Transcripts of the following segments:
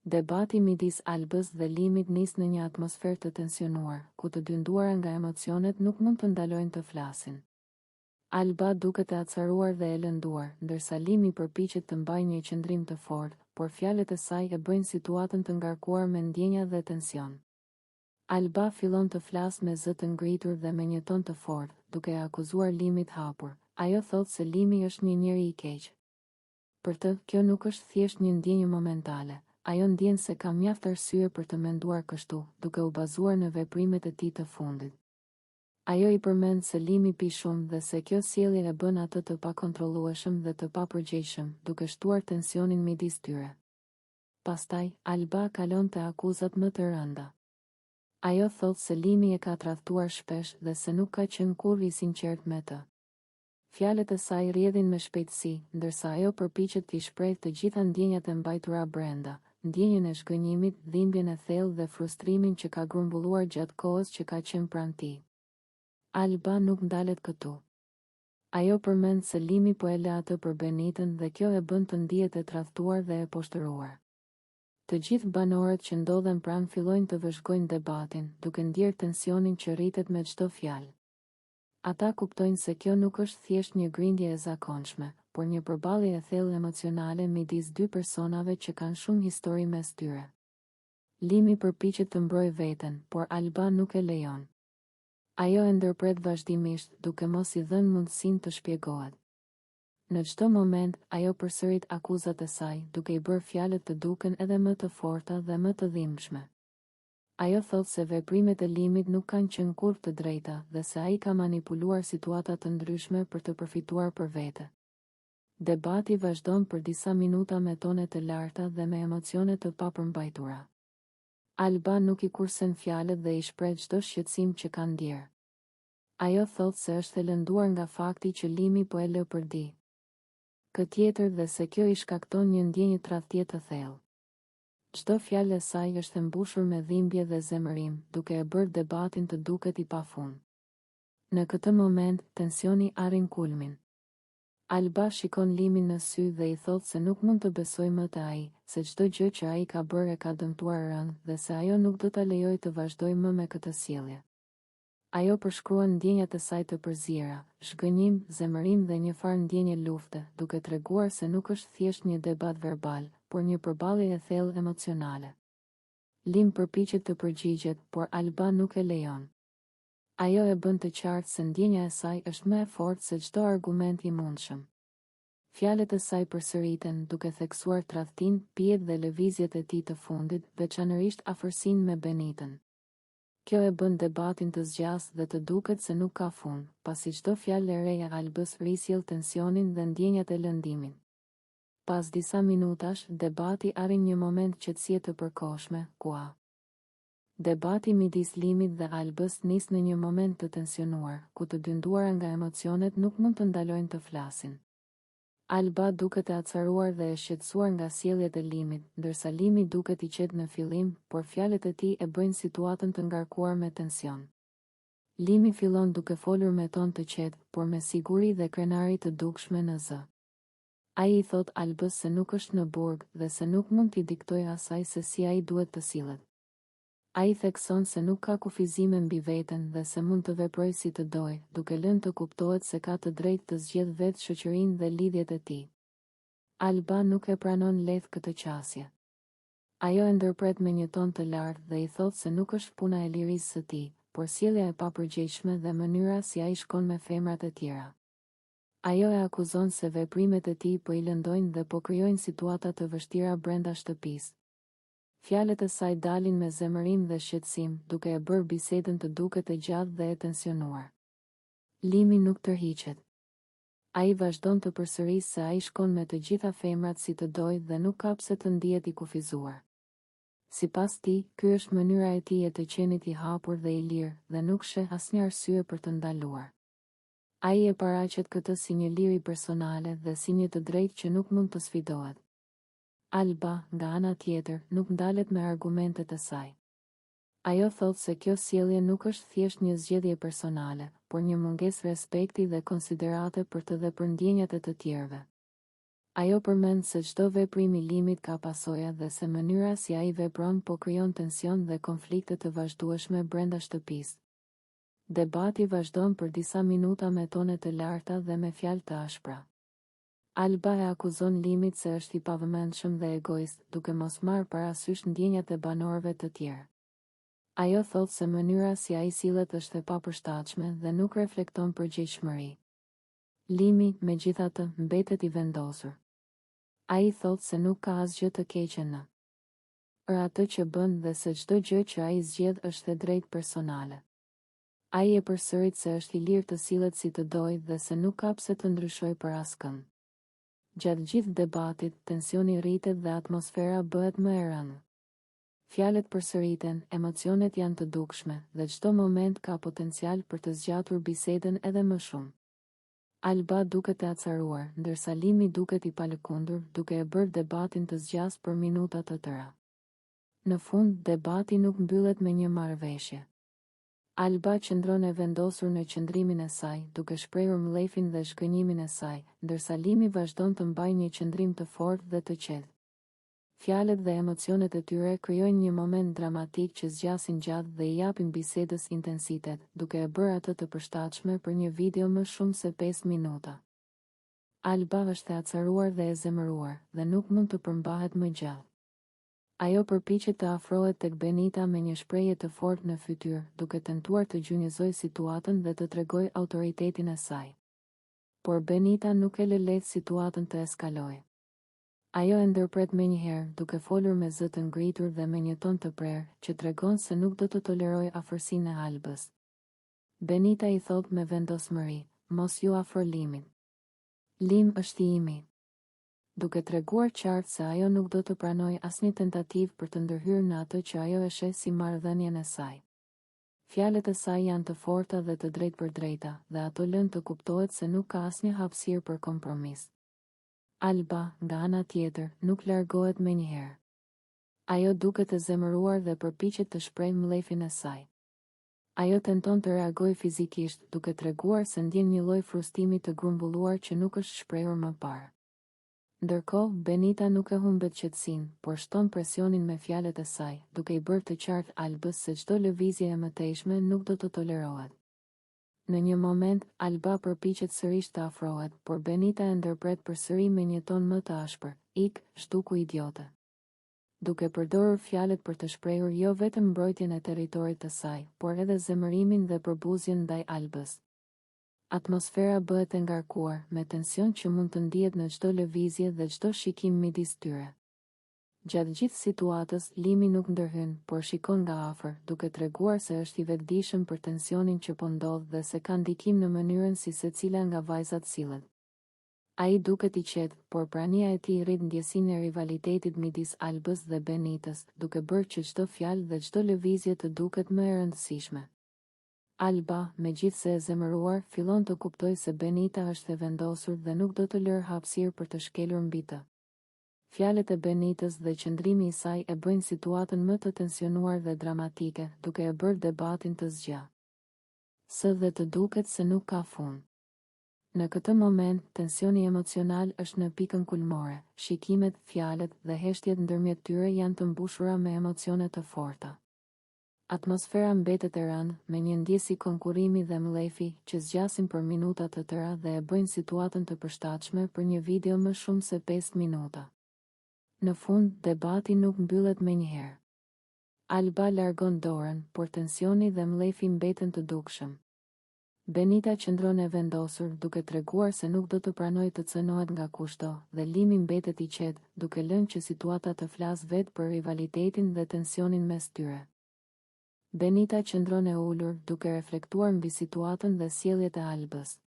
Debati midis Albës dhe Limit nis në një atmosferë të tensionuar, ku të dy nduara nga emocionet nuk mund të ndalojnë të flasin. Alba duket e acaruar dhe e lënduar, ndërsa Limi përpiqet të mbajë një qëndrim të fortë, por fjalët e saj e bëjnë situatën të ngarkuar me ndjenja dhe tension. Alba fillon të flasë me zë të ngritur dhe me një ton të fortë, duke e akuzuar Limit hapur. Ajo thotë se Limi është një njeri i keq. Për të, kjo nuk është thjesht një ndjenjë momentale. Ajo ndjen se ka mjaft arsye për të menduar kështu, duke u bazuar në veprimet e tij të fundit. Ajo i përmend se Limi pi shumë dhe se kjo sjellje e bën atë të pakontrollueshëm dhe të papërgjegjshëm, duke shtuar tensionin midis tyre. Pastaj, Alba kalon te akuzat më të rënda. Ajo thotë se Limi e ka tradhtuar shpesh dhe se nuk ka qenë kurrë i sinqert me të. Fjalët e saj rrjedhin me shpejtësi, ndërsa ajo përpiqet t'i shprehë të gjitha ndjenjat e mbajtura brenda, ndjenjën e shgënjimit, dhimbjen e thellë dhe frustrimin që ka grumbulluar gjatë kohës që ka qenë pranë tij. Alba nuk ndalet këtu. Ajo përmend se Limi po e lë atë për Benitën dhe kjo e bën të ndihet e tradhtuar dhe e poshtëruar. Të gjithë banorët që ndodhen pranë fillojnë të vëzhgojnë debatin, duke ndjerë tensionin që rritet me çdo fjalë. Ata kuptojnë se kjo nuk është thjesht një grindje e zakonshme, por një përballje e thellë emocionale midis dy personave që kanë shumë histori mes tyre. Limi përpiqet të mbrojë veten, por Alba nuk e lejon. Ajo e ndërpret vazhdimisht, duke mos i dhënë mundësinë të shpjegohet. Në çdo moment, ajo përsërit akuzat e saj, duke i bërë fjalët të duken edhe më të forta dhe më të dhimbshme. Ajo thotë se veprimet e Limit nuk kanë qenë kurrë të drejta dhe se ai ka manipuluar situata të ndryshme për të përfituar për vete. Debati vazhdon për disa minuta me tone të larta dhe me emocione të papërmbajtura. Alba nuk i kursen fjalët dhe i shpreh çdo shqetësim që ka ndjerë. Ajo thotë se është e lënduar nga fakti që Limi po e lë për di tjetër dhe se kjo i shkakton një ndjenjë tradhtie të thellë. Çdo fjalë e saj është e mbushur me dhimbje dhe zemërim, duke e bërë debatin të duket i pafund. Në këtë moment, tensioni arrin kulmin. Alba shikon Limin në sy dhe i thotë se nuk mund të besojë më te ai, se çdo gjë që ai ka bërë e ka dëmtuar rënd dhe se ajo nuk do ta lejojë të vazhdojë më me këtë sjellje. Ajo përshkruan ndjenjat e saj të përziera, shgënjim, zemërim dhe një farë ndjenje lufte, duke treguar se nuk është thjesht një debat verbal, por një përballje e thellë emocionale. Lim përpiqet të përgjigjet, por Alba nuk e lejon. Ajo e bën të qartë se ndjenja e saj është më e fortë se çdo argument i mundshëm. Fjalët e saj përsëriten, duke theksuar tradhtinë, pijet dhe lëvizjet e tij të fundit, veçanërisht afërsinë me Benitën. Kjo e bën debatin të zgjasë dhe të duket se nuk ka fund, pasi çdo fjalë e re e Albës rrisjell tensionin dhe ndjenjat e lëndimit. Pas disa minutash, debati arrin një moment qetësie të përkohshme, Debati midis Limit dhe Albës nis në një moment të tensionuar, ku të dy nduara nga emocionet nuk mund të ndalojnë të flasin. Alba duket e acaruar dhe e shqetësuar nga sjelljet e Limit, ndërsa Limi duket i qetë në fillim, por fjalët e tij e bëjnë situatën të ngarkuar me tension. Limi fillon duke folur me ton të qetë, por me siguri dhe krenari të dukshme në zë. Ai i thot Albës se nuk është në burg dhe se nuk mund t'i diktojë asaj se si ai duhet të sillet. Ai thekson se nuk ka kufizime mbi veten dhe se mund të veprojë si të dojë, duke lënë të kuptohet se ka të drejtë të zgjedhë vetë shoqërinë dhe lidhjet e tij. Alba nuk e pranon lehtë këtë qasje. Ajo e ndërpret me një ton të lartë dhe i thotë se nuk është puna e lirisë së tij, por sjellja e papërgjegjshme dhe mënyra si ai shkon me femrat e tjera. Ajo e akuzon se veprimet e tij po i lëndojnë dhe po krijojnë situata të vështira brenda shtëpisë. Fjalët e saj dalin me zemërim dhe shqetësim, duke e bërë bisedën të duket e gjatë dhe e tensionuar. Limi nuk tërhiqet. Ai vazhdon të përsërisë se ai shkon me të gjitha femrat si të dojë dhe nuk ka pse të ndihet i kufizuar. Sipas tij, ky është mënyra e tij e të qenit i hapur dhe i lirë dhe nuk sheh asnjë arsye për të ndaluar. Ai e paraqet këtë si një liri personale dhe si një të drejtë që nuk mund të sfidohet. Alba, nga ana tjetër, nuk ndalet me argumentet e saj. Ajo thotë se kjo sjellje nuk është thjesht një zgjedhje personale, por një mungesë respekti dhe konsiderate për të dhe për ndjenjat e të tjerëve. Ajo përmend se çdo veprim i Limit ka pasoja dhe se mënyra si ai vepron po krijon tension dhe konflikte të vazhdueshme brenda shtëpisë. Debati vazhdon për disa minuta me tone të larta dhe me fjalë të ashpra. Alba e akuzon Limit se është i pavëmendshëm dhe egoist, duke mos marrë parasysh ndjenjat e banorëve të tjerë. Ajo thot se mënyra si ai sillet është e papërshtatshme dhe nuk reflekton përgjegjësi. Limi, megjithatë, mbetet i vendosur. Ai thot se nuk ka asgjë të keqe në atë që bën dhe se çdo gjë që ai zgjedh është e drejtë personale. Ai e përsërit se është i lirë të sillet si të dojë dhe se nuk ka pse të ndryshojë për askënd. Gjatë gjithë debatit, tensioni rritet dhe atmosfera bëhet më e rëndë. Fjalët përsëriten, emocionet janë të dukshme dhe çdo moment ka potencial për të zgjatur bisedën edhe më shumë. Alba duket e acaruar, ndërsa Limi duket i palëkundur, duke e bërë debatin të zgjas për minuta të tëra. Në fund, debati nuk mbyllet me një marrëveshje. Alba qëndron e vendosur në qëndrimin e saj, duke shprehur mllëfin dhe shgënjimin e saj, ndërsa Limi vazhdon të mbajë një qëndrim të fortë dhe të qetë. Fjalët dhe emocionet e tyre krijojnë një moment dramatik që zgjasin gjatë dhe i japin bisedës intensitet, duke e bërë atë të përshtatshme për një video më shumë se 5 minuta. Alba është e acaruar dhe e zemëruar, dhe nuk mund të përmbahet më gjallë. Ajo përpiqet të afrohet tek Benita me një shprehje të fortë në fytyrë, duke tentuar të gjynjëzojë situatën dhe të tregojë autoritetin e saj. Por Benita nuk e lë lehtë situatën të eskalojë. Ajo e ndërpret menjëherë, duke folur me zë të ngritur dhe me një ton të prerë, që tregon se nuk do të tolerojë afërsinë e Albës. Benita i thot me vendosmëri, mos ju afro Limit. Lim është i imi. Duke treguar qartë se ajo nuk do të pranojë asnjë tentativë për të ndërhyrë në atë që ajo e sheh si marrëdhënien e saj. Fjalët e saj janë të forta dhe të drejtpërdrejta, dhe ato lën të kuptohet se nuk ka asnjë hapësirë për kompromis. Alba, nga ana tjetër, nuk largohet menjëherë. Ajo duket e zemëruar dhe përpiqet të shprehë mllëfin e saj. Ajo tenton të reagojë fizikisht, duke treguar se ndjen një lloj frustimi të grumbulluar që nuk është shprehur më parë. Ndërkohë, Benita nuk e humbet qetësinë, por shton presionin me fjalët e saj, duke i bërë të qartë Albës se çdo lëvizje e mëtejshme nuk do të tolerohet. Në një moment, Alba përpiqet sërish të afrohet, por Benita e ndërpret përsëri me një ton më të ashpër, "Ik, shtuku idiote." Duke përdorur fjalët për të shprehur jo vetëm mbrojtjen e territorit të saj, por edhe zemërimin dhe përbuzjen ndaj Albës. Atmosfera bëhet e ngarkuar, me tension që mund të ndihet në çdo lëvizje dhe çdo shikim midis tyre. Gjatë gjithë situatës, Limi nuk ndërhyn, por shikon nga afër, duke treguar se është i vetëdijshëm për tensionin që po ndodh dhe se ka ndikim në mënyrën si secila nga vajzat sillet. Ai duket i qetë, por prania e tij rrit ndjesinë e rivalitetit midis Albës dhe Benitës, duke bërë që çdo fjalë dhe çdo lëvizje të duket më e rëndësishme. Alba, megjithse e zemëruar, fillon të kuptojë se Benita është e vendosur dhe nuk do të lërë hapësirë për të shkelur mbi të. Fjalët e Benitës dhe qëndrimi i saj e bëjnë situatën më të tensionuar dhe dramatike, duke e bërë debatin të zgjatë. Së dhe të duket se nuk ka fund. Në këtë moment, tensioni emocional është në pikën kulmore, shikimet, fjalët dhe heshtjet ndërmjet tyre janë të mbushura me emocione të forta. Atmosfera mbetet e rëndë, me një ndjesi konkurrimi dhe mllëfi që zgjasin për minuta të tëra dhe e bëjnë situatën të përshtatshme për një video më shumë se 5 minuta. Në fund, debati nuk mbyllet menjëherë. Alba largon dorën, por tensioni dhe mllëfi mbeten të dukshëm. Benita qëndron e vendosur, duke treguar se nuk do të pranojë të cënohet nga kushdo, dhe Limi mbetet i qetë, duke lënë që situata të flasë vetë për rivalitetin dhe tensionin mes tyre. Benita qëndron e ulur, duke reflektuar mbi situatën dhe sjelljet e Albës.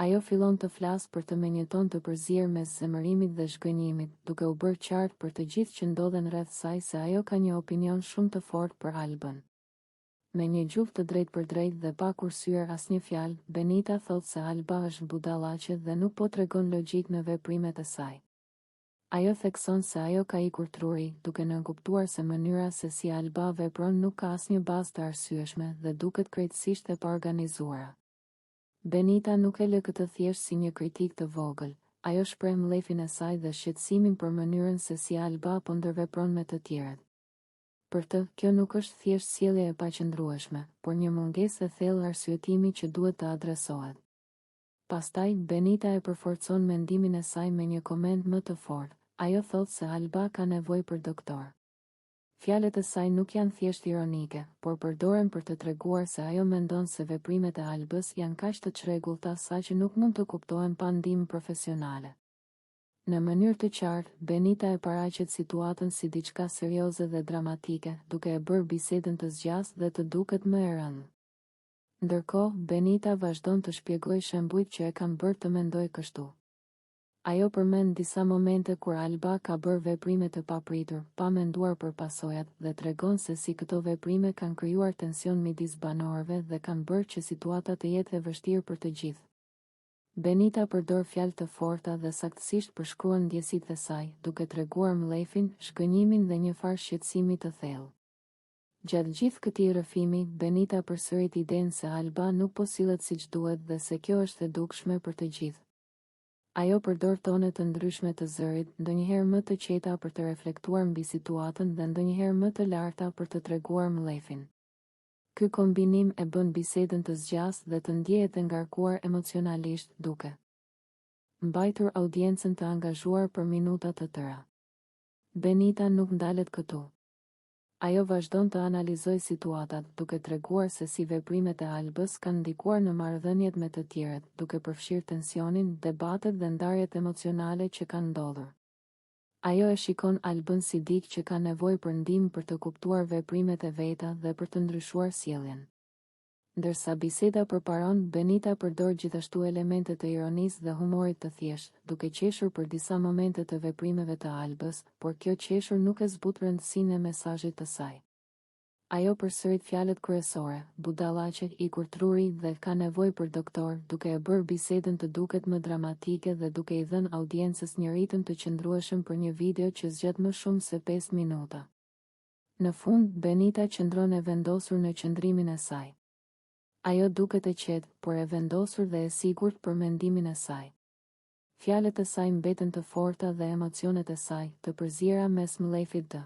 Ajo fillon të flasë për të me një ton të përzier mes zemërimit dhe zhgënjimit, duke u bërë qartë për të gjithë që ndodhen rreth saj se ajo ka një opinion shumë të fortë për Albën. Me një gjuhë të drejtpërdrejtë dhe pa kursyer asnjë fjalë, Benita thotë se Alba është budallaqe dhe nuk po tregon logjik në veprimet e saj. Ajo thekson se ajo ka ikur truri, duke nënkuptuar se mënyra se si Alba vepron nuk ka asnjë bazë të arsyeshme dhe duket krejtësisht e paorganizuara. Benita nuk e lë këtë thjesht si një kritik të vogël, Ajo shpreh mlefin e saj dhe shqetësimin për mënyrën se si Alba po ndërvepron me të tjerët. Për të, kjo nuk është thjesht sjellje e paqëndrueshme, por një mungesë e thellë arsyetimi që duhet të adresohet. Pastaj, Benita e përforcon mendimin e saj me një koment më të fortë. Ajo thotë se Alba ka nevojë për doktor. Fjalët e saj nuk janë thjesht ironike, por përdoren për të treguar se ajo mendon se veprimet e Albës janë kaq të çrregullta saqë nuk mund të kuptohen pa ndihmë profesionale. Në mënyrë të qartë, Benita e paraqet situatën si diçka serioze dhe dramatike, duke e bërë bisedën të zgjas dhe të duket më e rëndë. Ndërkohë, Benita vazhdon të shpjegojë shembujt që e kanë bërë të mendojë kështu. Ajo përmend disa momente kur Alba ka bërë veprime të papritur, pa menduar për pasojat, dhe tregon se si këto veprime kanë krijuar tension midis banorëve dhe kanë bërë që situata të jetë e vështirë për të gjithë. Benita përdor fjalë të forta dhe saktësisht përshkruan ndjesitë e saj, duke treguar mlefin, shgënjimin dhe një farë shqetësimi të thellë. Gjatë gjithë këtij rrëfimi, Benita përsërit idenë se Alba nuk po sillet siç duhet dhe se kjo është e dukshme për të gjithë. Ajo përdor tone të ndryshme të zërit, ndonjëherë më të qeta për të reflektuar mbi situatën dhe ndonjëherë më të larta për të treguar mlefin. Ky kombinim e bën bisedën të zgjas dhe të ndjehet e ngarkuar emocionalisht, duke mbajtur audiencën të angazhuar për minuta të tëra. Benita nuk ndalet këtu. Ajo vazhdon të analizojë situatat, duke treguar se si veprimet e Albës kanë ndikuar në marrëdhëniet me të tjerët, duke përfshirë tensionin, debatet dhe ndarjet emocionale që kanë ndodhur. Ajo e shikon Albën si dikë që ka nevojë për ndihmë për të kuptuar veprimet e veta dhe për të ndryshuar sjelljen. Ndërsa biseda përparon, Benita përdor gjithashtu elemente të ironisë dhe humorit të thjeshtë, duke qeshur për disa momente të veprimeve të Albës, por kjo qeshur nuk e zbut rëndësinë e mesazhit të saj. Ajo përsërit fjalët kryesore: budallaqe, i kurtruri dhe ka nevojë për doktor, duke e bërë bisedën të duket më dramatike dhe duke i dhënë audiencës një ritëm të qëndrueshëm për një video që zgjet më shumë se 5 minuta. Në fund, Benita qëndron e vendosur në qëndrimin e saj. Ajo duket e qetë, por e vendosur dhe e sigurt për mendimin e saj. Fjalët e saj mbeten të forta dhe emocionet e saj të përziera mes mlefit të